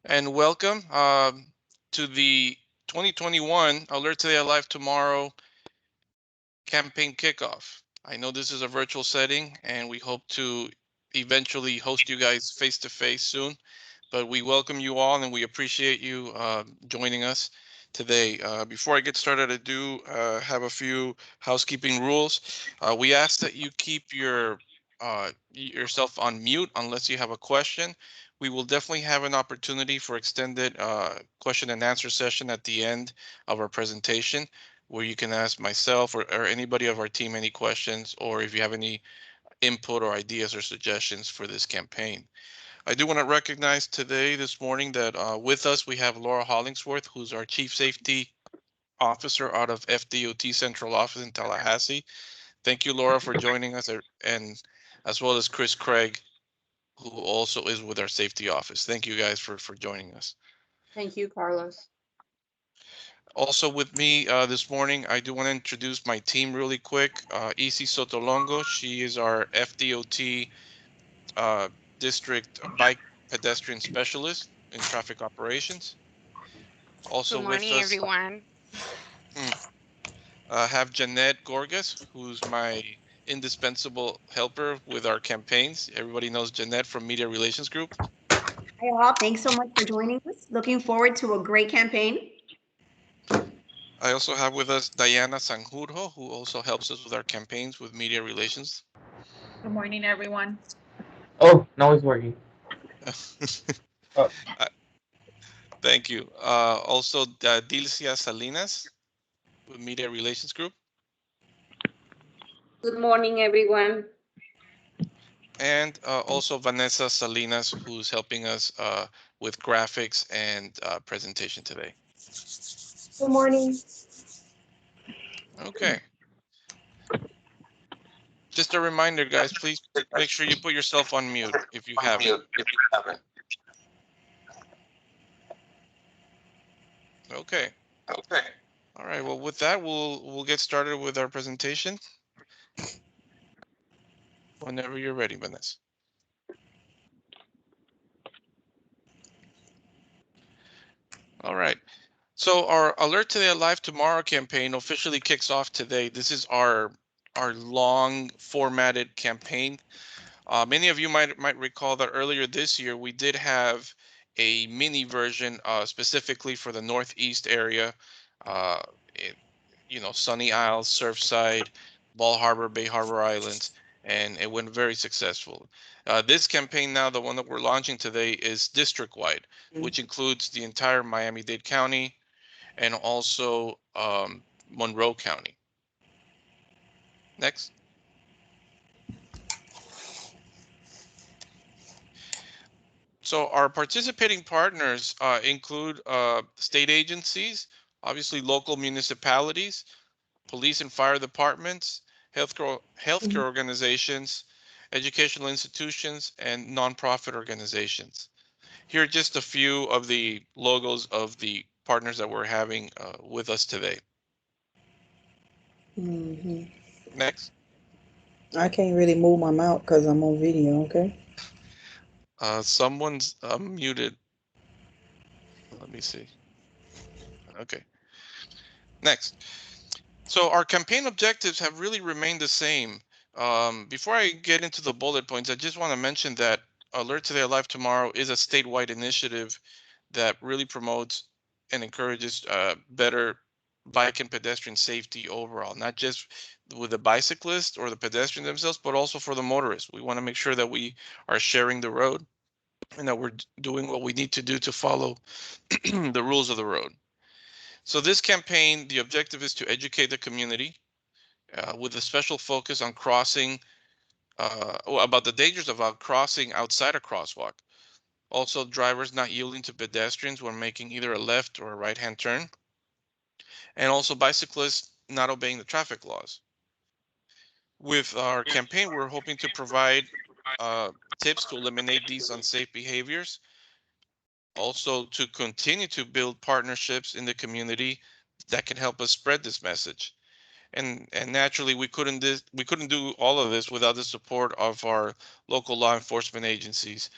and welcome to the 2021 Alert Today Alive Tomorrow campaign kickoff. I know this is a virtual setting and we hope to eventually host you guys face to face soon, but we welcome you all and we appreciate you joining us today. Before I get started, I do have a few housekeeping rules. We ask that you keep yourself on mute unless you have a question. We will definitely have an opportunity for extended question and answer session at the end of our presentation, where you can ask myself or anybody of our team any questions, or if you have any input or ideas or suggestions for this campaign. I do want to recognize this morning, that with us we have Laura Hollingsworth, who's our Chief Safety Officer out of FDOT Central Office in Tallahassee. Thank you, Laura, for joining us, and as well as Chris Craig, who also is with our safety office. Thank you guys for joining us. Thank you, Carlos. Also with me this morning, I do want to introduce my team really quick. Isi Sotolongo, she is our FDOT District Bike Pedestrian Specialist in Traffic Operations. Also Good with morning, us, everyone. have Jeanette Gorgas, who's my indispensable helper with our campaigns. Everybody knows Jeanette from Media Relations Group. Hi all, thanks so much for joining us. Looking forward to a great campaign. I also have with us Diana Sanjurjo, who also helps us with our campaigns with Media Relations. Good morning, everyone. Oh, now it's working. Oh. Thank you. Also, Dilcia Salinas with Media Relations Group. Good morning, everyone. And also Vanessa Salinas, who's helping us with graphics and presentation today. Good morning. Okay. Just a reminder, guys, please make sure you put yourself on mute if you haven't. Okay. All right. Well, with that, we'll get started with our presentation. Whenever you're ready, Vanessa. All right. So our Alert Today Alive Tomorrow campaign officially kicks off today. This is our long formatted campaign. Many of you might recall that earlier this year we did have a mini version specifically for the Northeast area, Sunny Isles, Surfside, Ball Harbor, Bay Harbor Islands, and it went very successful. This campaign now, the one that we're launching today, is district-wide, which includes the entire Miami-Dade County and also Monroe County. Next. So our participating partners include state agencies, obviously local municipalities, police and fire departments, healthcare organizations, educational institutions, and nonprofit organizations. Here are just a few of the logos of the partners that we're having with us today. Next. I can't really move my mouth because I'm on video, okay? Someone's muted. Let me see. Okay. Next. So our campaign objectives have really remained the same. Before I get into the bullet points, I just want to mention that Alert Today Alive Tomorrow is a statewide initiative that really promotes and encourages better bike and pedestrian safety overall, not just with the bicyclists or the pedestrians themselves, but also for the motorists. We want to make sure that we are sharing the road and that we're doing what we need to do to follow the rules of the road. So this campaign, the objective is to educate the community with a special focus on crossing, about the dangers of crossing outside a crosswalk. Also, drivers not yielding to pedestrians when making either a left or a right-hand turn. And also bicyclists not obeying the traffic laws. With our campaign, we're hoping to provide tips to eliminate these unsafe behaviors. Also, to continue to build partnerships in the community that can help us spread this message. And naturally, we couldn't do all of this without the support of our local law enforcement agencies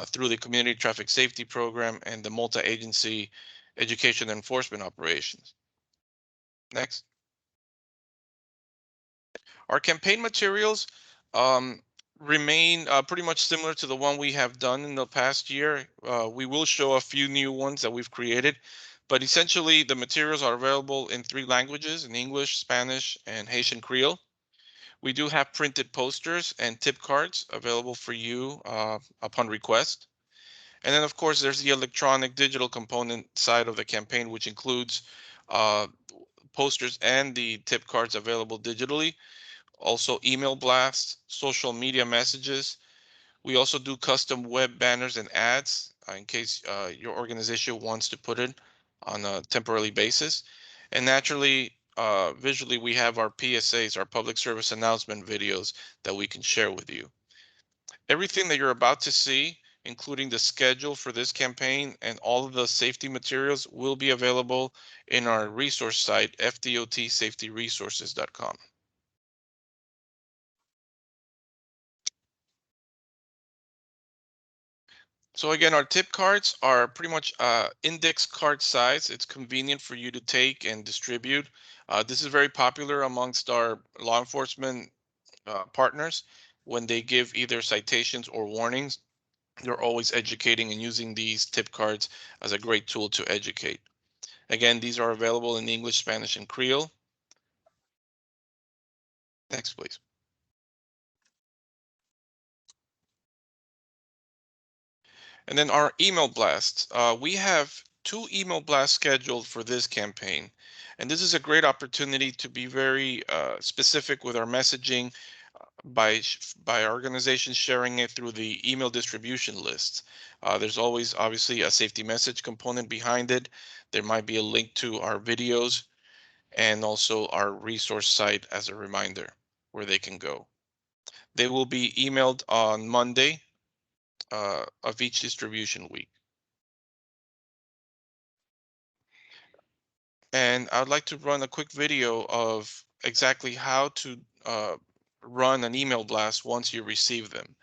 through the Community Traffic Safety Program and the multi-agency education enforcement operations. Next. Our campaign materials um, remain pretty much similar to the one we have done in the past year. We will show a few new ones that we've created, but essentially the materials are available in 3 languages, in English, Spanish, and Haitian Creole. We do have printed posters and tip cards available for you upon request. And then, of course, there's the electronic digital component side of the campaign, which includes uh, posters and the tip cards available digitally. Also, email blasts, social media messages. We also do custom web banners and ads in case your organization wants to put it on a temporary basis. And naturally, visually, we have our PSAs, our public service announcement videos that we can share with you. Everything that you're about to see, including the schedule for this campaign and all of the safety materials, will be available in our resource site, fdotsafetyresources.com. So again, our tip cards are pretty much index card size. It's convenient for you to take and distribute. This is very popular amongst our law enforcement partners. When they give either citations or warnings, they're always educating and using these tip cards as a great tool to educate. Again, these are available in English, Spanish, and Creole. Next, please. And then our email blasts. We have 2 email blasts scheduled for this campaign. And this is a great opportunity to be very specific with our messaging by organizations sharing it through the email distribution lists. There's always obviously a safety message component behind it. There might be a link to our videos and also our resource site as a reminder where they can go. They will be emailed on Monday of each distribution week. And I'd like to run a quick video of exactly how to run an email blast once you receive them.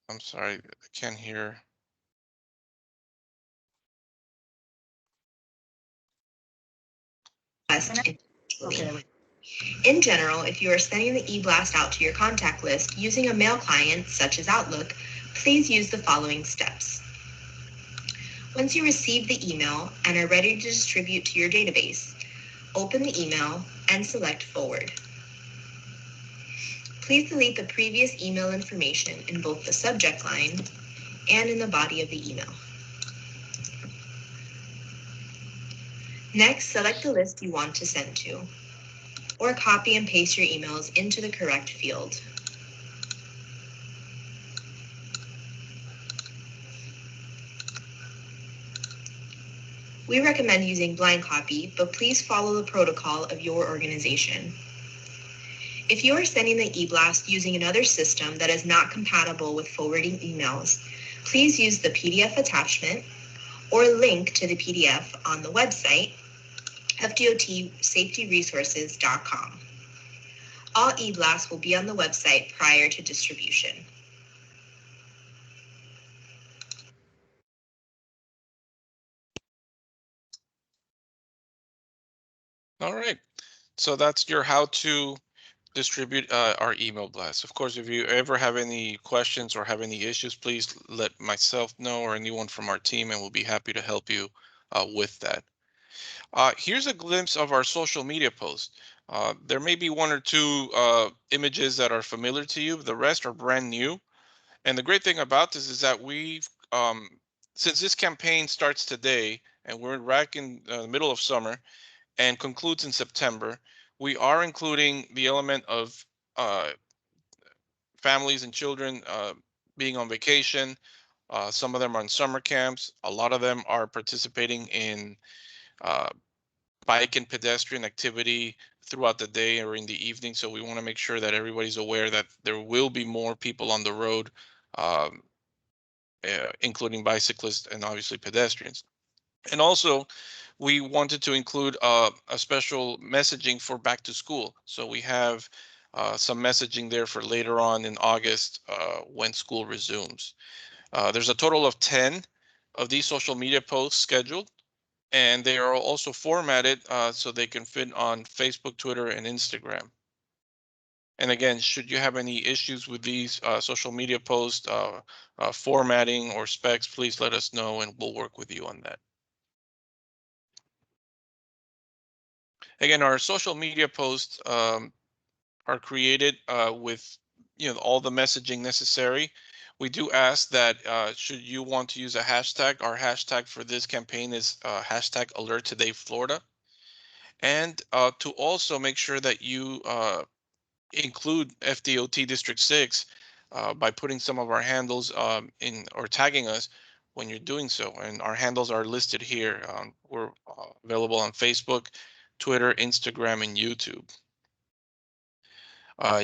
I'm sorry, I can't hear. Okay. In general, if you are sending the e-blast out to your contact list using a mail client such as Outlook, please use the following steps. Once you receive the email and are ready to distribute to your database, open the email and select Forward. Please delete the previous email information in both the subject line and in the body of the email. Next, select the list you want to send to, or copy and paste your emails into the correct field. We recommend using blind copy, but please follow the protocol of your organization. If you are sending the e-blast using another system that is not compatible with forwarding emails, please use the PDF attachment or link to the PDF on the website, FDOTsafetyresources.com. All e-blasts will be on the website prior to distribution. All right, so that's your how to distribute our email blast. Of course, if you ever have any questions or have any issues, please let myself know or anyone from our team, and we'll be happy to help you with that. Here's a glimpse of our social media post. There may be 1 or 2 images that are familiar to you. The rest are brand new. And the great thing about this is that since this campaign starts today and we're right in the middle of summer and concludes in September, we are including the element of uh, families and children being on vacation. Some of them are in summer camps. A lot of them are participating in uh, bike and pedestrian activity throughout the day or in the evening. So we want to make sure that everybody's aware that there will be more people on the road, um, including bicyclists and obviously pedestrians. And also, we wanted to include a special messaging for back to school. So we have some messaging there for later on in August when school resumes. There's a total of 10 of these social media posts scheduled, and they are also formatted so they can fit on Facebook, Twitter, and Instagram. And again, should you have any issues with these social media posts, formatting or specs, please let us know and we'll work with you on that. Again, our social media posts are created with all the messaging necessary. We do ask that should you want to use a hashtag, our hashtag for this campaign is hashtag Alert Today Florida. And to also make sure that you include FDOT District 6 by putting some of our handles in or tagging us when you're doing so. And our handles are listed here. We're available on Facebook, Twitter, Instagram, and YouTube.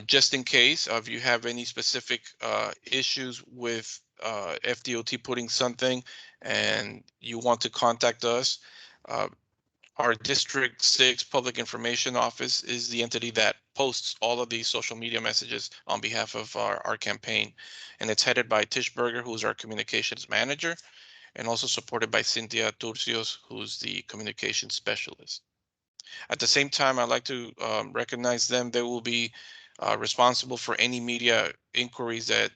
Just in case if you have any specific issues with FDOT putting something and you want to contact us, uh, our District 6 Public Information Office is the entity that posts all of these social media messages on behalf of our campaign. And it's headed by Tish Berger, who's our communications manager, and also supported by Cynthia Turcios, who's the communications specialist. At the same time, I'd like to recognize them. They will be responsible for any media inquiries that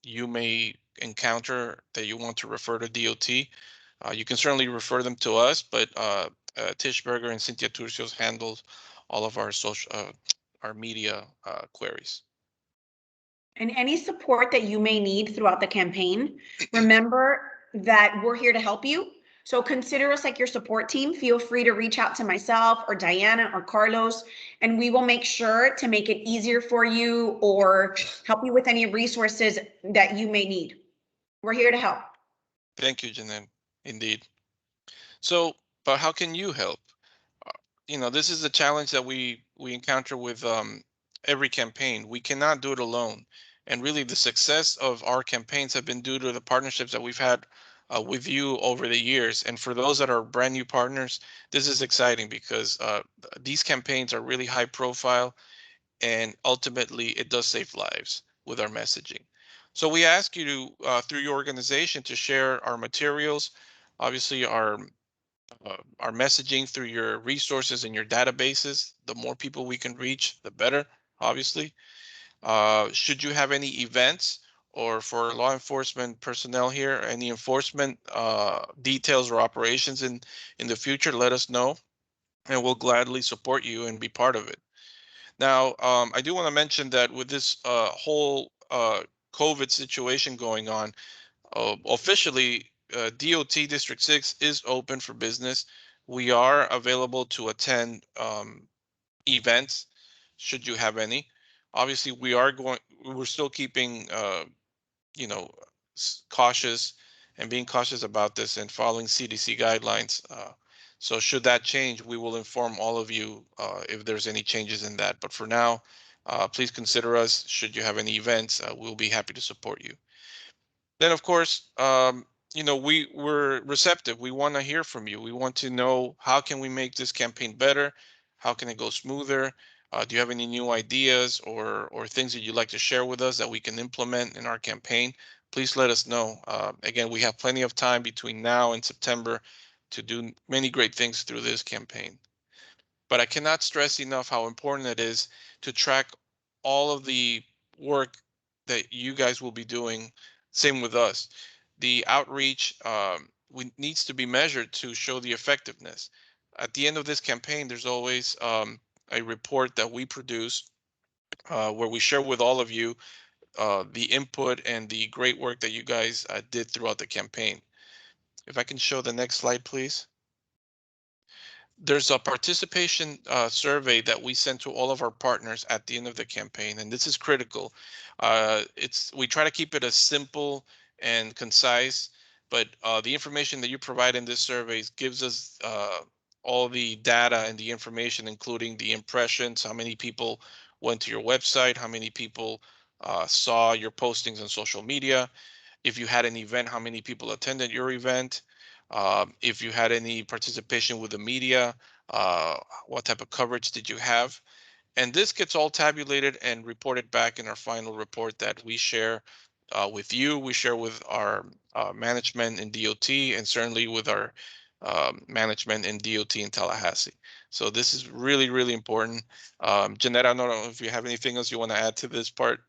you may encounter that you want to refer to DOT. You can certainly refer them to us, but Tish Berger and Cynthia Turcios handles all of our our media queries. And any support that you may need throughout the campaign, remember that we're here to help you. So consider us like your support team. Feel free to reach out to myself or Diana or Carlos, and we will make sure to make it easier for you or help you with any resources that you may need. We're here to help. Thank you, Janelle. Indeed. So, but how can you help? This is a challenge that we encounter with every campaign. We cannot do it alone, and really the success of our campaigns have been due to the partnerships that we've had with you over the years. And for those that are brand new partners, this is exciting because these campaigns are really high profile, and ultimately it does save lives with our messaging. So we ask you to through your organization to share our materials, obviously our messaging through your resources and your databases. The more people we can reach, the better, obviously. Should you have any events or for law enforcement personnel here, any enforcement details or operations in the future, let us know and we'll gladly support you and be part of it. Now, I do want to mention that with this whole COVID situation going on, officially, DOT District 6 is open for business. We are available to attend events should you have any. Obviously, we're still keeping, cautious and being cautious about this and following CDC guidelines. So should that change, we will inform all of you if there's any changes in that. But for now, please consider us. Should you have any events, we'll be happy to support you. Then, of course, we're receptive. We want to hear from you. We want to know how can we make this campaign better? How can it go smoother? Do you have any new ideas or things that you'd like to share with us that we can implement in our campaign? Please let us know. Again, we have plenty of time between now and September to do many great things through this campaign. But I cannot stress enough how important it is to track all of the work that you guys will be doing. Same with us. The outreach needs to be measured to show the effectiveness. At the end of this campaign, there's always a report that we produce where we share with all of you the input and the great work that you guys did throughout the campaign. If I can show the next slide, please. There's a participation survey that we send to all of our partners at the end of the campaign, and this is critical. We try to keep it as simple and concise, but the information that you provide in this survey gives us all the data and the information, including the impressions, how many people went to your website, how many people saw your postings on social media. If you had an event, how many people attended your event. If you had any participation with the media, what type of coverage did you have? And this gets all tabulated and reported back in our final report that we share with you. We share with our management in DOT, and certainly with our management in DOT in Tallahassee. So this is really, really important. Jeanette, I don't know if you have anything else you want to add to this part.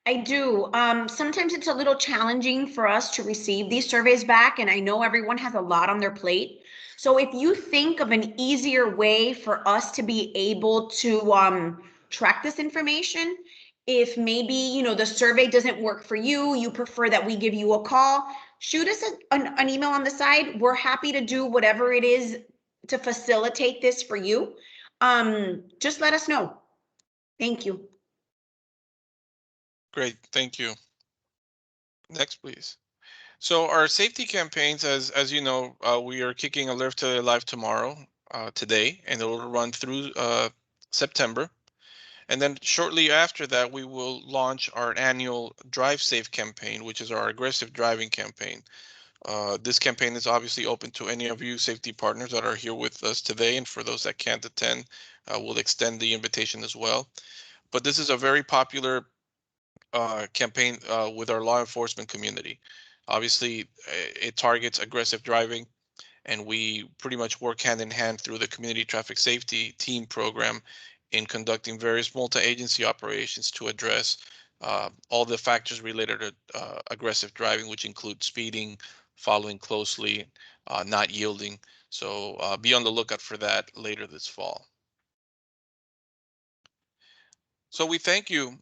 I do. Sometimes it's a little challenging for us to receive these surveys back, and I know everyone has a lot on their plate. So if you think of an easier way for us to be able to track this information, if maybe, you know, the survey doesn't work for you, you prefer that we give you a call, shoot us an email on the side. We're happy to do whatever it is to facilitate this for you. Just let us know. Thank you. Great, thank you. Next, please. So our safety campaigns, as you know, we are kicking Alert to Life tomorrow, today, and it will run through September. And then shortly after that, we will launch our annual Drive Safe campaign, which is our aggressive driving campaign. This campaign is obviously open to any of you safety partners that are here with us today. And for those that can't attend, we'll extend the invitation as well. But this is a very popular campaign with our law enforcement community. Obviously, it targets aggressive driving, and we pretty much work hand in hand through the community traffic safety team program in conducting various multi-agency operations to address all the factors related to aggressive driving, which include speeding, following closely, not yielding. So be on the lookout for that later this fall. So we thank you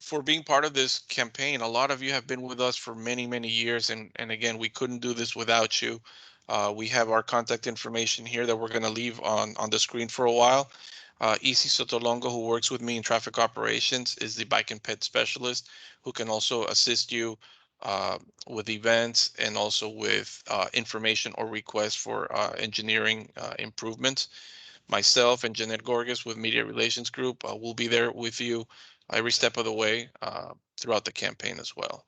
for being part of this campaign. A lot of you have been with us for many, many years. And again, we couldn't do this without you. We have our contact information here that we're going to leave on the screen for a while. Isi Sotolongo, who works with me in traffic operations, is the bike and ped specialist who can also assist you with events and also with information or requests for engineering improvements. Myself and Jeanette Gorgas with Media Relations Group will be there with you every step of the way throughout the campaign as well.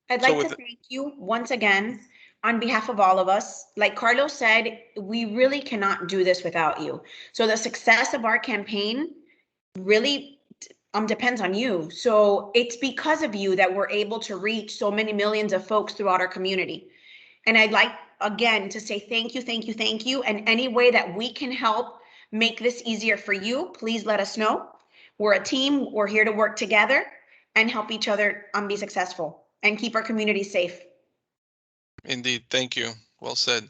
I'd like to thank you once again on behalf of all of us. Like Carlos said, we really cannot do this without you. So the success of our campaign really depends on you. So it's because of you that we're able to reach so many millions of folks throughout our community. And I'd like, again, to say thank you, thank you, thank you. And any way that we can help make this easier for you, please let us know. We're a team. We're here to work together and help each other be successful and keep our community safe. Indeed. Thank you. Well said.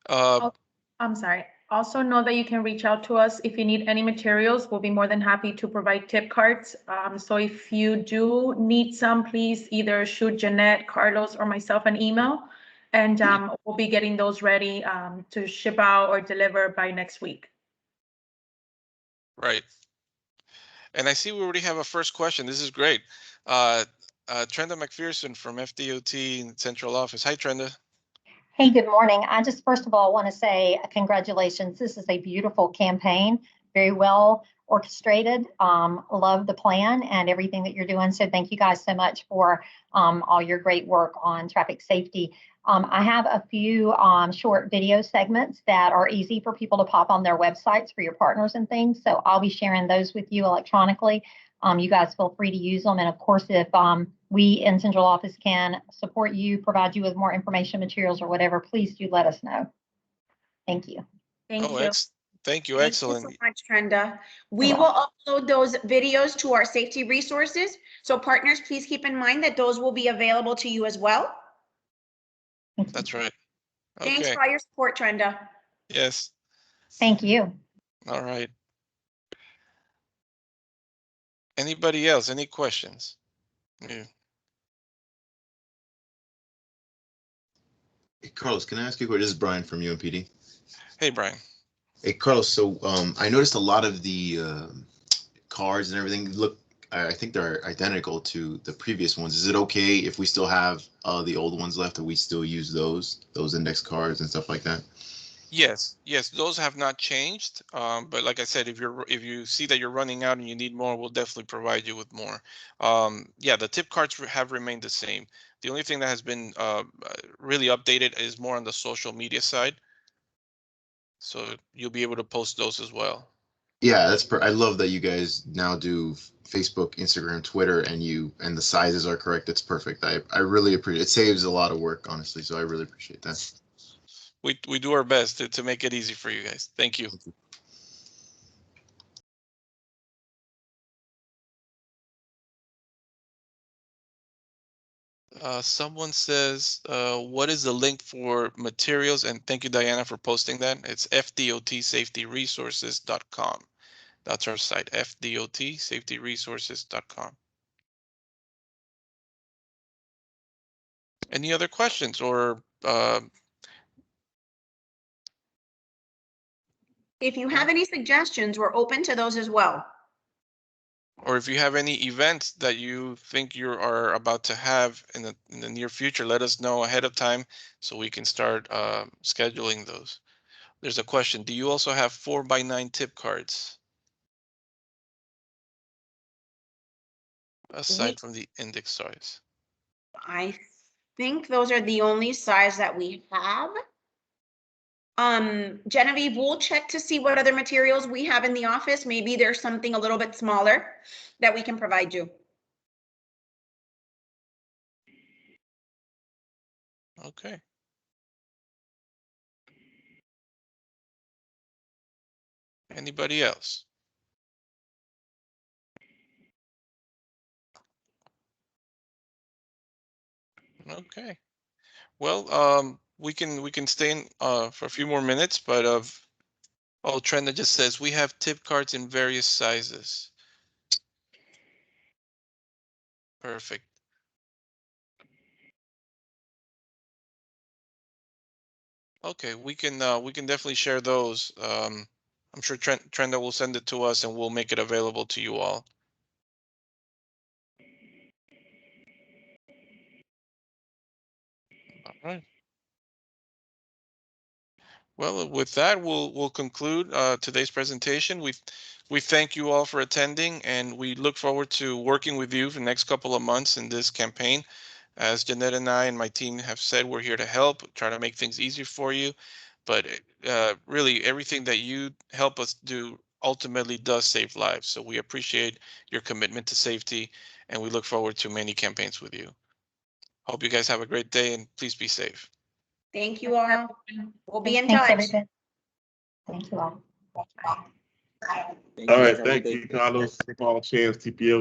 I'm sorry. Also know that you can reach out to us if you need any materials. We'll be more than happy to provide tip cards. So if you do need some, please either shoot Jeanette, Carlos, or myself an email, and we'll be getting those ready to ship out or deliver by next week. Right. And I see we already have a first question. This is great. Trenda McPherson from FDOT in Central Office. Hi, Trenda. Hey, good morning. I just first of all want to say congratulations. This is a beautiful campaign, very well orchestrated. Love the plan and everything that you're doing. So thank you guys so much for all your great work on traffic safety. I have a few short video segments that are easy for people to pop on their websites for your partners and things. So I'll be sharing those with you electronically. You guys feel free to use them. And of course, if we in Central Office can support you, provide you with more information materials or whatever, please do let us know. Thank you. Thank you. Thank you. Thank Excellent. you so much, Trenda. We will upload those videos to our safety resources. So partners, please keep in mind that those will be available to you as well. That's right. Okay. Thanks for all your support, Trenda. Yes. Thank you. All right. Anybody else? Any questions? Yeah. Hey, Carlos, can I ask you a question? This is Brian from UMPD. Hey, Brian. Hey, Carlos. So I noticed a lot of the cards and everything look I think they're identical to the previous ones. Is it okay if we still have the old ones left, or we still use those index cards and stuff like that? Yes, yes, those have not changed. But like I said, if you see that you're running out and you need more, we'll definitely provide you with more. Yeah, the tip cards have remained the same. The only thing that has been really updated is more on the social media side. So you'll be able to post those as well. Yeah, I love that you guys now do Facebook, Instagram, Twitter, and the sizes are correct. It's perfect. I really appreciate it. Saves a lot of work, honestly. So I really appreciate that. We do our best to make it easy for you guys. Thank you. Someone says, what is the link for materials? And thank you, Diana, for posting that. It's FDOTsafetyresources.com. That's our site, FDOTsafetyresources.com. Any other questions or If you have any suggestions, we're open to those as well. or if you have any events that you think you are about to have in the near future, let us know ahead of time so we can start scheduling those. There's a question. Do you also have 4x9 tip cards aside from the index size? I think those are the only size that we have. Genevieve, we'll check to see what other materials we have in the office. Maybe there's something a little bit smaller that we can provide you. Okay. Anybody else? Okay. Well, we can stay in for a few more minutes, but oh, Trenda just says we have tip cards in various sizes. Perfect. Okay, we can definitely share those. I'm sure Trenda will send it to us and we'll make it available to you all. All right. Well, with that, we'll conclude today's presentation. We thank you all for attending, and we look forward to working with you for the next couple of months in this campaign. As Jeanette and I and my team have said, we're here to help, try to make things easier for you. But really, everything that you help us do ultimately does save lives. So we appreciate your commitment to safety, and we look forward to many campaigns with you. Hope you guys have a great day, and please be safe. Thank you all. We'll be in Thanks, touch. everybody. Thank you all. All right, thank you, Carlos, Paul Chance, TPO.